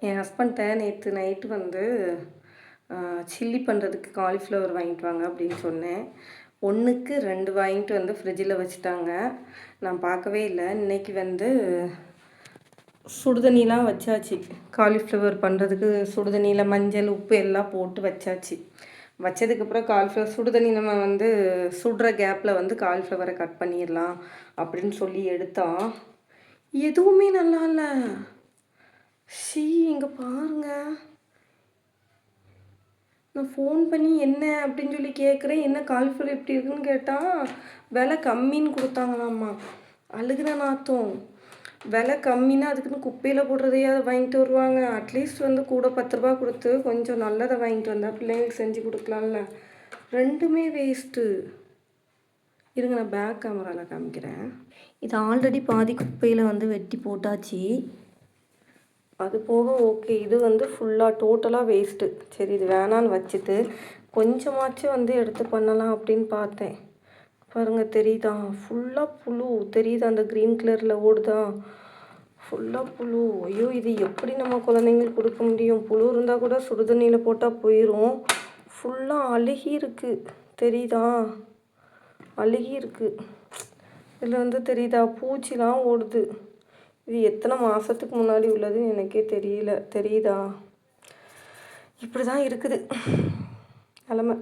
என் ஹஸ்பண்ட்ட நேற்று நைட்டு வந்து சில்லி பண்ணுறதுக்கு காலிஃப்ளவர் வாங்கிட்டு வாங்க அப்படின்னு சொன்னேன். 1க்கு 2 வாங்கிட்டு வந்து ஃப்ரிட்ஜில் வச்சுட்டாங்க. நான் பார்க்கவே இல்லை. இன்றைக்கி வந்து சுடுதண்ணிலாம் வச்சாச்சு. காலிஃப்ளவர் பண்ணுறதுக்கு சுடுதண்ணியில் மஞ்சள், உப்பு எல்லாம் போட்டு வச்சாச்சு. வச்சதுக்கப்புறம் காலிஃப்ளவர் சுடுதண்ணி நம்ம வந்து சுடுற கேப்பில் வந்து காலிஃப்ளவரை கட் பண்ணிடலாம் அப்படின்னு சொல்லி எடுத்தா எதுவுமே நல்லா இல்லை. இங்கே பாருங்க. நான் ஃபோன் பண்ணி என்ன அப்படின்னு சொல்லி கேட்குறேன். என்ன காலிஃப்ளவர் எப்படி இருக்குன்னு கேட்டால் விலை கம்மின்னு கொடுத்தாங்களாம்மா. அழுகுன நாத்தம். விலை கம்மின்னா அதுக்குன்னு குப்பையில் போடுறதையாவது வாங்கிட்டு வருவாங்க. அட்லீஸ்ட் வந்து கூட 10 ரூபா கொடுத்து கொஞ்சம் நல்லதை வாங்கிட்டு வந்தால் பிள்ளைங்களுக்கு செஞ்சு கொடுக்கலாம்ல. ரெண்டுமே வேஸ்ட்டு. இருங்க, நான் பேக் கேமராவில் காமிக்கிறேன். இது ஆல்ரெடி பாதி குப்பையில் வந்து வெட்டி போட்டாச்சு. அது போக ஓகே, இது வந்து ஃபுல்லாக டோட்டலாக வேஸ்ட்டு. சரி, இது வேணான்னு வச்சுட்டு கொஞ்சமாச்சும் வந்து எடுத்து பண்ணலாம் அப்படின்னு பார்த்தேன். பாருங்கள், தெரியுதா? ஃபுல்லாக புழு தெரியுதா? அந்த க்ரீன் கலரில் ஓடுதா? ஃபுல்லாக புழு. ஐயோ, இது எப்படி நம்ம குழந்தைங்களுக்கு கொடுக்க முடியும்? புழு இருந்தால் கூட சுடுதண்ணியில் போட்டால் போயிடும். ஃபுல்லாக அழுகி இருக்குது. தெரியுதா? அழுகி இருக்குது. இதில் வந்து தெரியுதா? பூச்சிலாம் ஓடுது. இது எத்தனை மாதத்துக்கு முன்னாடி உள்ளதுன்னு எனக்கே தெரியல. தெரியுதா? இப்படி தான் இருக்குது நிலமை.